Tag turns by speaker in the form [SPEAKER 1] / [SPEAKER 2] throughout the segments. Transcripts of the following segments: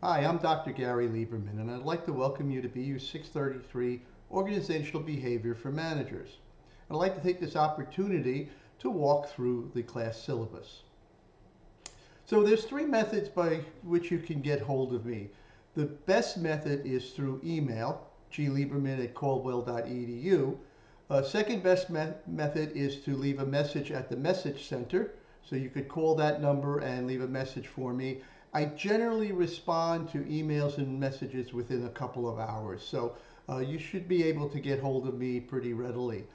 [SPEAKER 1] Hi, I'm Dr. Gary Lieberman, and I'd like to welcome you to BU633 Organizational Behavior for Managers. I'd like to take this opportunity to walk through the class syllabus. So there's three methods by which you can get hold of me. The best method is through email, glieberman@caldwell.edu. Second best method is to leave a message at the message center. So you could call that number and leave a message for me. I generally respond to emails and messages within a couple of hours. So you should be able to get hold of me pretty readily.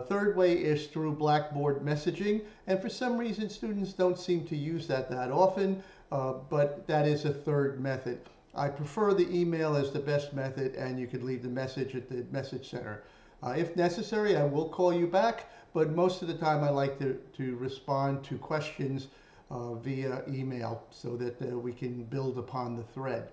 [SPEAKER 1] Third way is through Blackboard messaging. And for some reason, students don't seem to use that often, but that is a third method. I prefer the email as the best method, and you could leave the message at the message center. If necessary, I will call you back, but most of the time I like to respond to questions via email so that we can build upon the thread.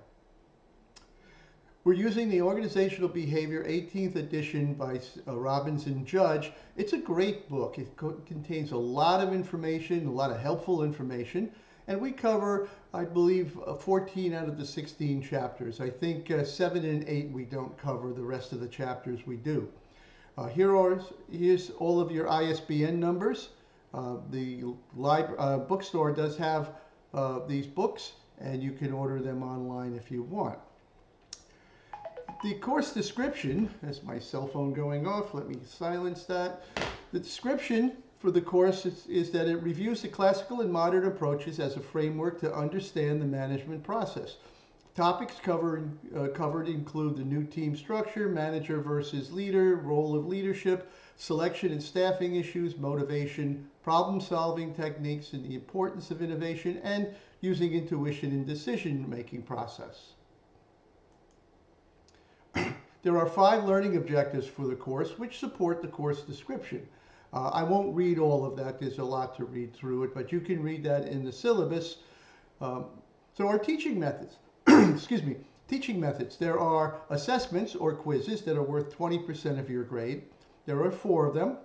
[SPEAKER 1] We're using the Organizational Behavior 18th edition by Robbins and Judge. It's a great book. It contains a lot of information, a lot of helpful information, and we cover, I believe, 14 out of the 16 chapters. I think 7 and 8 we don't cover. The rest of the chapters we do. Here's all of your ISBN numbers. The bookstore does have these books, and you can order them online if you want. The course description, that's my cell phone going off, let me silence that. The description for the course is that it reviews the classical and modern approaches as a framework to understand the management process. Topics covered include the new team structure, manager versus leader, role of leadership, selection and staffing issues, motivation, problem-solving techniques, and the importance of innovation, and using intuition in decision-making process. There are 5 learning objectives for the course, which support the course description. I won't read all of that. There's a lot to read through it, but you can read that in the syllabus. So our teaching methods. Excuse me, teaching methods. There are assessments or quizzes that are worth 20% of your grade. There are 4 of them.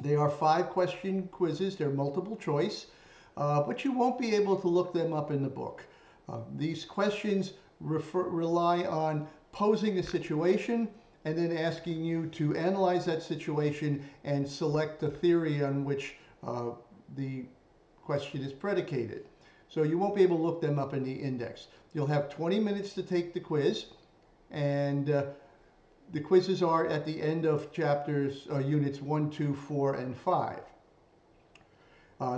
[SPEAKER 1] They are 5-question quizzes. They're multiple choice, but you won't be able to look them up in the book. These questions rely on posing a situation and then asking you to analyze that situation and select the theory on which the question is predicated. So you won't be able to look them up in the index. You'll have 20 minutes to take the quiz, and the quizzes are at the end of chapters, units 1, 2, 4, and 5.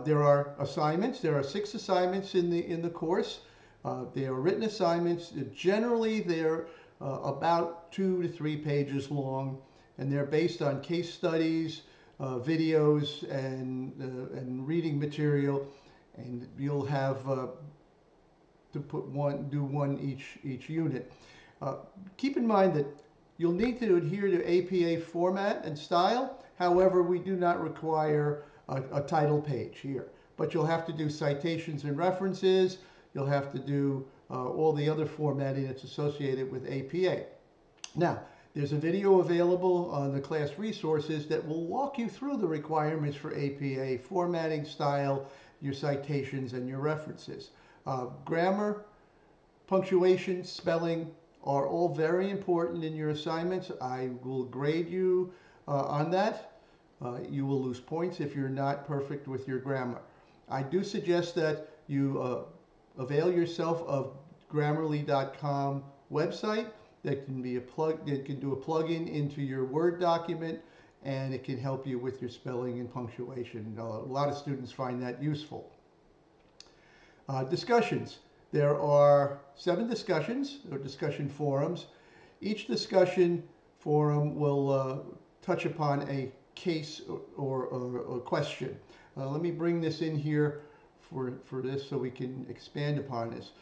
[SPEAKER 1] There are assignments. There are 6 assignments in the course. They are written assignments. Generally, they're about 2 to 3 pages long, and they're based on case studies, videos, and reading material. And you'll have to do one each unit. Keep in mind that you'll need to adhere to APA format and style. However, we do not require a title page here. But you'll have to do citations and references. You'll have to do all the other formatting that's associated with APA. Now, there's a video available on the class resources that will walk you through the requirements for APA, formatting, style, your citations, and your references. Grammar, punctuation, spelling are all very important in your assignments. I will grade you on that. You will lose points if you're not perfect with your grammar. I do suggest that you avail yourself of Grammarly.com website that can do a plug-in into your Word document, and it can help you with your spelling and punctuation. A lot of students find that useful. Discussions. There are 7 discussions or discussion forums. Each discussion forum will touch upon a case or a question. Let me bring this in here for this so we can expand upon this.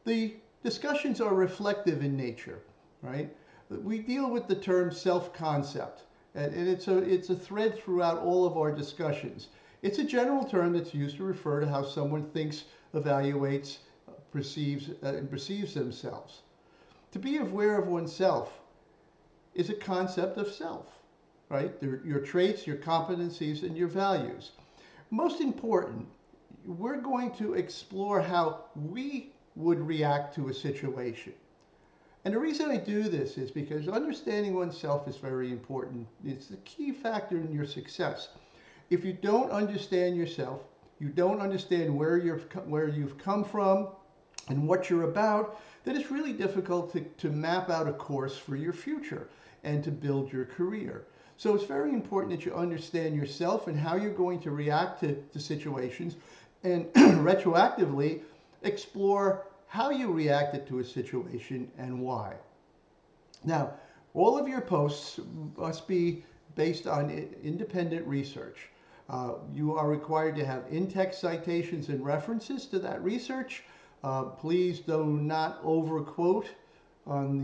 [SPEAKER 1] The discussions are reflective in nature, right? We deal with the term self-concept, and it's a thread throughout all of our discussions. It's a general term that's used to refer to how someone thinks, evaluates, perceives themselves. To be aware of oneself is a concept of self, right? Your traits, your competencies, and your values. Most important, we're going to explore how we would react to a situation. And the reason I do this is because understanding oneself is very important. It's the key factor in your success. If you don't understand yourself, you don't understand where you've come from and what you're about, then it's really difficult to map out a course for your future and to build your career. So it's very important that you understand yourself and how you're going to react to situations, and retroactively explore how you reacted to a situation and why. Now, all of your posts must be based on independent research. You are required to have in-text citations and references to that research. Please do not overquote on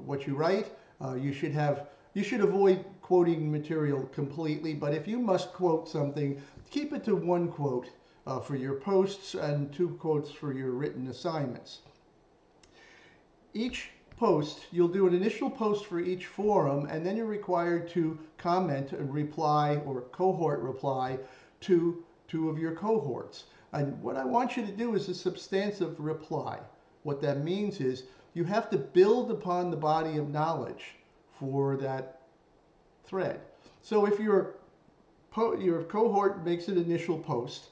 [SPEAKER 1] what you write. You should avoid quoting material completely, but if you must quote something, keep it to one quote for your posts and 2 quotes for your written assignments. Each post, you'll do an initial post for each forum, and then you're required to comment and reply or cohort reply to 2 of your cohorts. And what I want you to do is a substantive reply. What that means is you have to build upon the body of knowledge for that thread. So if your cohort makes an initial post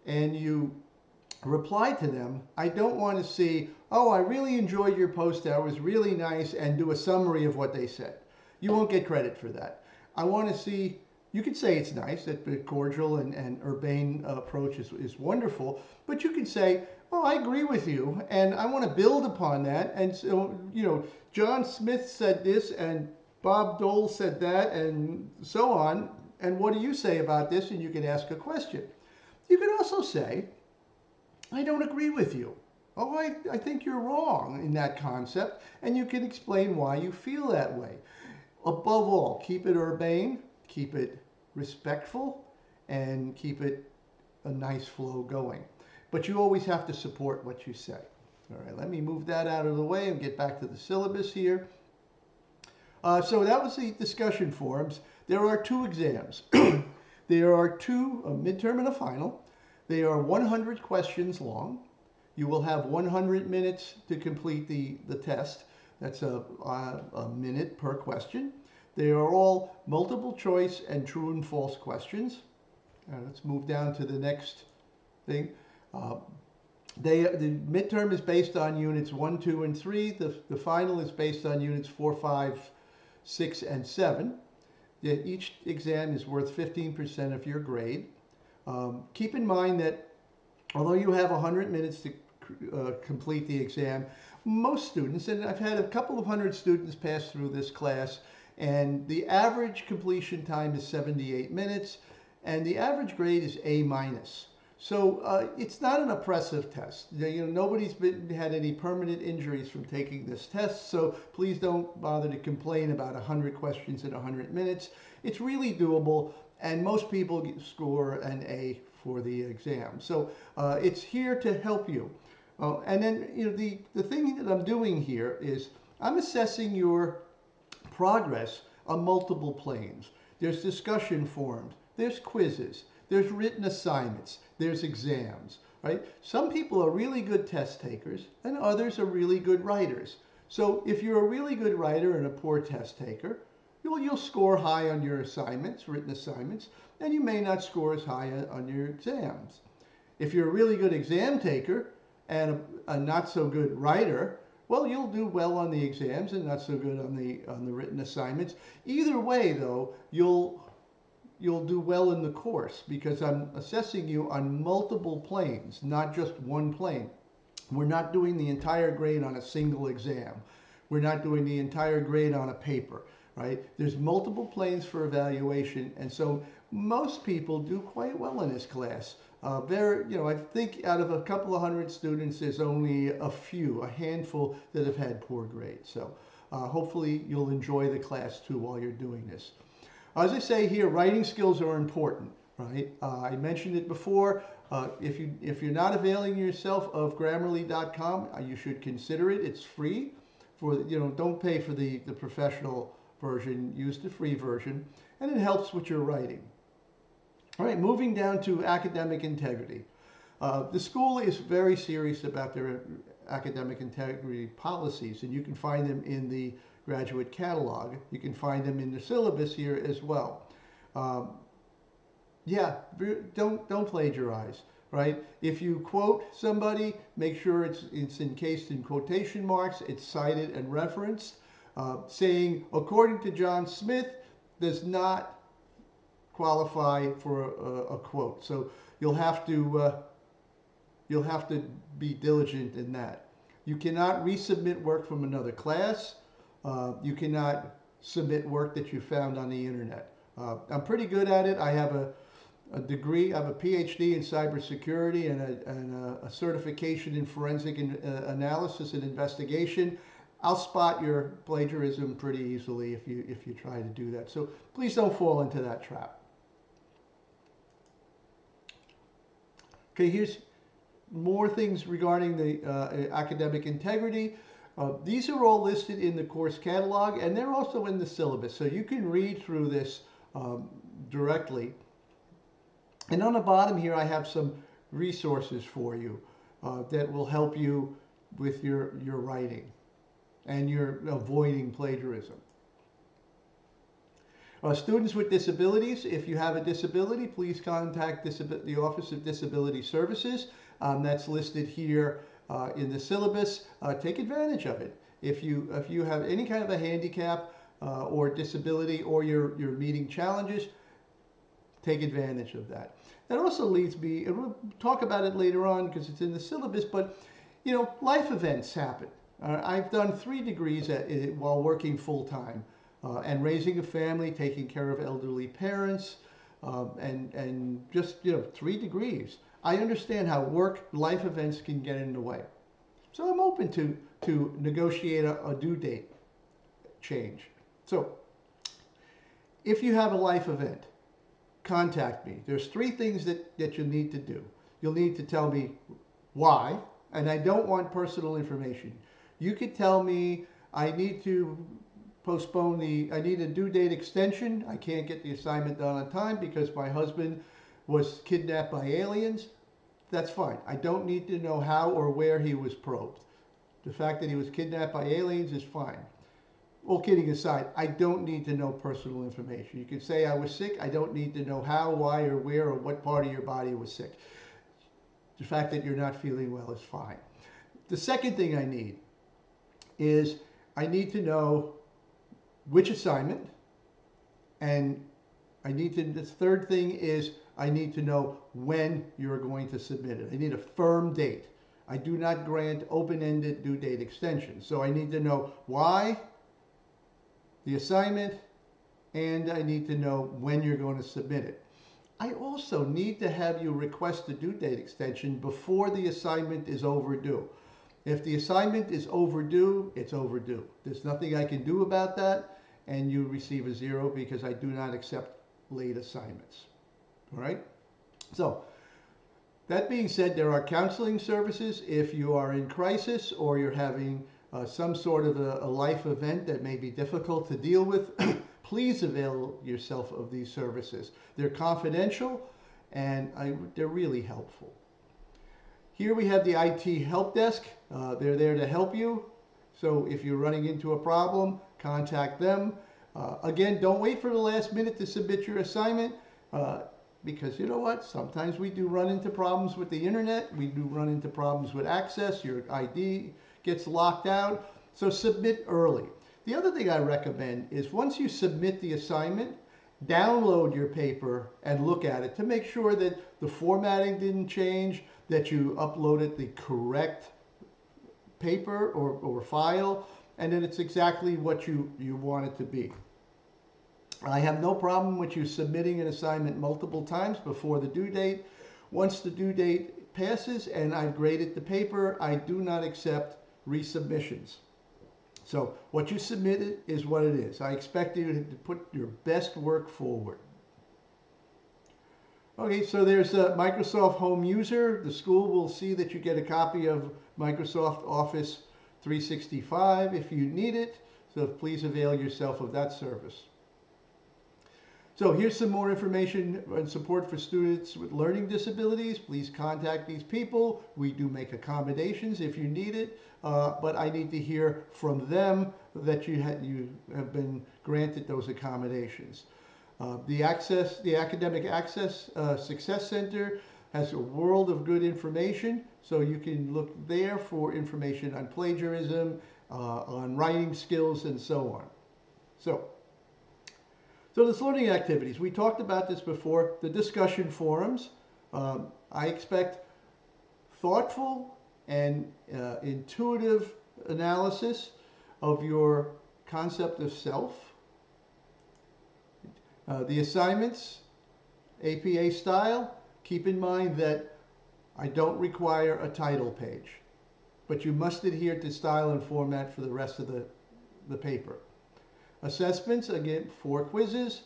[SPEAKER 1] and you reply to them, I don't want to see, oh, I really enjoyed your post, that was really nice, and do a summary of what they said. You won't get credit for that. I want to see, you could say it's nice, that the cordial and urbane approach is wonderful, but you can say, oh, I agree with you, and I want to build upon that, and so, John Smith said this, and Bob Dole said that, and so on, and what do you say about this? And you can ask a question. You can also say, I don't agree with you. Oh, I think you're wrong in that concept, and you can explain why you feel that way. Above all, keep it urbane, keep it respectful, and keep it a nice flow going. But you always have to support what you say. All right, let me move that out of the way and get back to the syllabus here. So that was the discussion forums. There are 2 exams. There are 2, a midterm and a final. They are 100 questions long. You will have 100 minutes to complete the test. That's a minute per question. They are all multiple choice and true and false questions. Let's move down to the next thing. The midterm is based on units 1, 2, and 3. The final is based on units 4, 5, 6, and 7. Each exam is worth 15% of your grade. Keep in mind that although you have 100 minutes to complete the exam, most students, and I've had a couple of hundred students pass through this class, and the average completion time is 78 minutes, and the average grade is A-. So it's not an oppressive test. Nobody's had any permanent injuries from taking this test, so please don't bother to complain about 100 questions in 100 minutes. It's really doable, and most people score an A for the exam. So it's here to help you. And then the thing that I'm doing here is I'm assessing your progress on multiple planes. There's discussion forums, there's quizzes, there's written assignments, there's exams, right? Some people are really good test takers and others are really good writers. So if you're a really good writer and a poor test taker, you'll score high on your assignments, written assignments, and you may not score as high on your exams. If you're a really good exam taker and a not so good writer, well, you'll do well on the exams and not so good on the written assignments. Either way, though, you'll do well in the course because I'm assessing you on multiple planes, not just one plane. We're not doing the entire grade on a single exam. We're not doing the entire grade on a paper, right? There's multiple planes for evaluation, and so most people do quite well in this class. I think out of a couple of hundred students, there's only a handful that have had poor grades. So hopefully you'll enjoy the class too while you're doing this. As I say here, writing skills are important, right? I mentioned it before. If you're not availing yourself of Grammarly.com, you should consider it. It's free. Don't pay for the professional version. Use the free version, and it helps with your writing. All right, moving down to academic integrity. The school is very serious about their academic integrity policies, and you can find them in the graduate catalog. You can find them in the syllabus here as well. Um, yeah, don't plagiarize, right? If you quote somebody, make sure it's encased in quotation marks, it's cited and referenced. Saying according to John Smith does not qualify for a quote. So you'll have to be diligent in that. You cannot resubmit work from another class. You cannot submit work that you found on the internet. I'm pretty good at it. I have a degree, I have a PhD in cybersecurity and a certification in forensic analysis and investigation. I'll spot your plagiarism pretty easily if you try to do that. So please don't fall into that trap. Okay, here's more things regarding the academic integrity. These are all listed in the course catalog, and they're also in the syllabus, so you can read through this directly. And on the bottom here, I have some resources for you that will help you with your writing and your avoiding plagiarism. Students with disabilities, if you have a disability, please contact the Office of Disability Services. That's listed here in the syllabus. Take advantage of it. If you have any kind of a handicap or disability, or you're meeting challenges, take advantage of that. That also leads me, and we'll talk about it later on because it's in the syllabus, but you know, life events happen. I've done 3 degrees while working full-time and raising a family, taking care of elderly parents, and just, you know, 3 degrees. I understand how life events can get in the way. So I'm open to negotiate a due date change. So if you have a life event, contact me. There's 3 things that you'll need to do. You'll need to tell me why, and I don't want personal information. You could tell me I need to I need a due date extension. I can't get the assignment done on time because my husband was kidnapped by aliens. That's fine. I don't need to know how or where he was probed. The fact that he was kidnapped by aliens is fine. All kidding aside, I don't need to know personal information. You can say I was sick. I don't need to know how, why, or where, or what part of your body was sick. The fact that you're not feeling well is fine. The second thing I need is I need to know which assignment, and the third thing is I need to know when you're going to submit it. I need a firm date. I do not grant open-ended due date extensions. So I need to know why, the assignment, and I need to know when you're going to submit it. I also need to have you request a due date extension before the assignment is overdue. If the assignment is overdue, it's overdue. There's nothing I can do about that, and you receive a 0 because I do not accept late assignments. All right? So, that being said, there are counseling services if you are in crisis or you're having some sort of a life event that may be difficult to deal with. Please avail yourself of these services. They're confidential, and they're really helpful. Here we have the IT help desk. They're there to help you. So if you're running into a problem, contact them. Again, don't wait for the last minute to submit your assignment because you know what? Sometimes we do run into problems with the internet. We do run into problems with access. Your ID gets locked out. So submit early. The other thing I recommend is once you submit the assignment, download your paper and look at it to make sure that the formatting didn't change, that you uploaded the correct paper or file, and that it's exactly what you want it to be. I have no problem with you submitting an assignment multiple times before the due date. Once the due date passes and I've graded the paper, I do not accept resubmissions. So what you submitted is what it is. I expect you to put your best work forward. Okay, so there's a Microsoft Home User. The school will see that you get a copy of Microsoft Office 365 if you need it. So please avail yourself of that service. So here's some more information and support for students with learning disabilities. Please contact these people. We do make accommodations if you need it, but I need to hear from them that you have been granted those accommodations. The Academic Access Success Center has a world of good information, so you can look there for information on plagiarism, on writing skills, and so on. So this learning activities, we talked about this before, the discussion forums. I expect thoughtful and intuitive analysis of your concept of self. The assignments, APA style, keep in mind that I don't require a title page, but you must adhere to style and format for the rest of the paper. Assessments, again, 4 quizzes.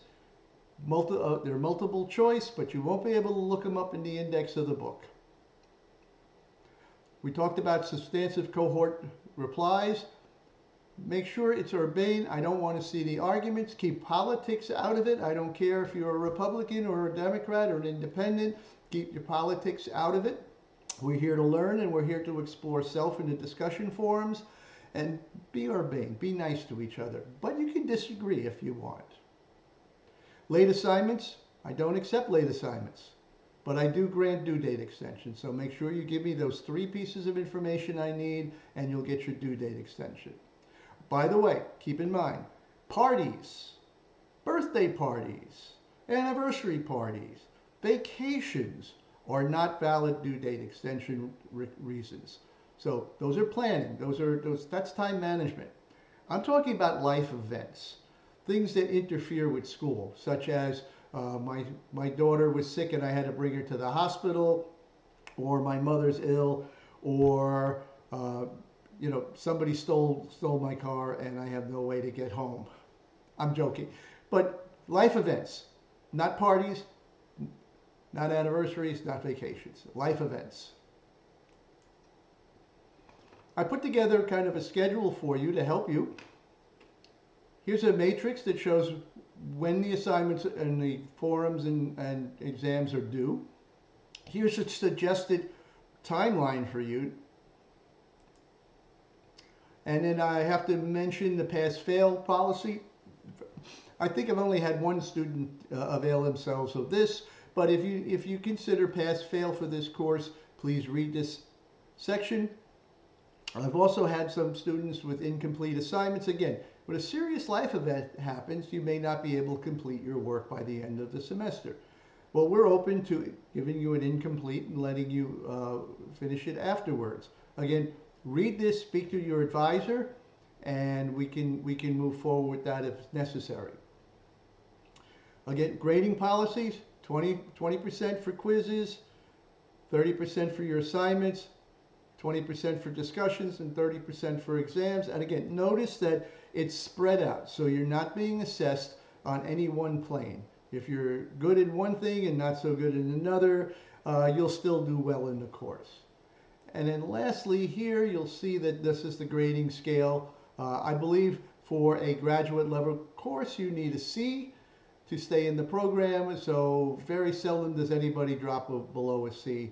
[SPEAKER 1] They're multiple choice, but you won't be able to look them up in the index of the book. We talked about substantive cohort replies. Make sure it's urbane. I don't want to see the arguments. Keep politics out of it. I don't care if you're a Republican or a Democrat or an independent. Keep your politics out of it. We're here to learn, and we're here to explore self in the discussion forums. And be urbane, be nice to each other, but you can disagree if you want. Late assignments, I don't accept late assignments, but I do grant due date extension, so make sure you give me those 3 pieces of information I need and you'll get your due date extension. By the way, keep in mind, parties, birthday parties, anniversary parties, vacations are not valid due date extension reasons. So those are planning, that's time management. I'm talking about life events, things that interfere with school, such as my daughter was sick and I had to bring her to the hospital, or my mother's ill, or somebody stole my car and I have no way to get home. I'm joking. But life events, not parties, not anniversaries, not vacations, life events. I put together kind of a schedule for you to help you. Here's a matrix that shows when the assignments and the forums and exams are due. Here's a suggested timeline for you. And then I have to mention the pass-fail policy. I think I've only had one student avail themselves of this, but if you consider pass-fail for this course, please read this section. I've also had some students with incomplete assignments. Again, when a serious life event happens, you may not be able to complete your work by the end of the semester. Well, we're open to giving you an incomplete and letting you finish it afterwards. Again, read this, speak to your advisor, and we can move forward with that if necessary. Again, grading policies, 20% for quizzes, 30% for your assignments, 20% for discussions, and 30% for exams. And again, notice that it's spread out, so you're not being assessed on any one plane. If you're good in one thing and not so good in another, you'll still do well in the course. And then lastly here, you'll see that this is the grading scale. I believe for a graduate level course, you need a C to stay in the program, so very seldom does anybody drop below a C.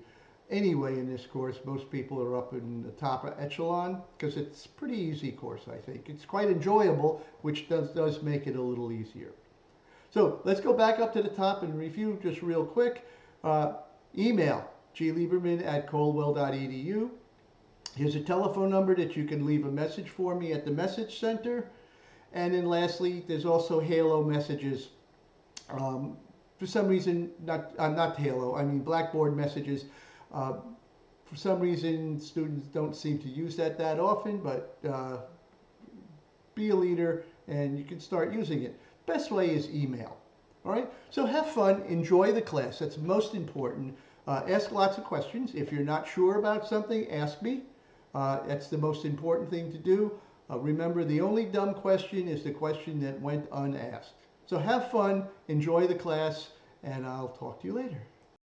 [SPEAKER 1] Anyway, in this course, most people are up in the top echelon because it's a pretty easy course, I think. It's quite enjoyable, which does make it a little easier. So let's go back up to the top and review just real quick. Email, glieberman@caldwell.edu. Here's a telephone number that you can leave a message for me at the message center. And then lastly, there's also Halo messages. For some reason, not Halo, I mean Blackboard messages. For some reason, students don't seem to use that often, but be a leader and you can start using it. Best way is email. All right, so have fun, enjoy the class. That's most important. Ask lots of questions. If you're not sure about something, ask me. That's the most important thing to do. Remember, the only dumb question is the question that went unasked. So have fun, enjoy the class, and I'll talk to you later.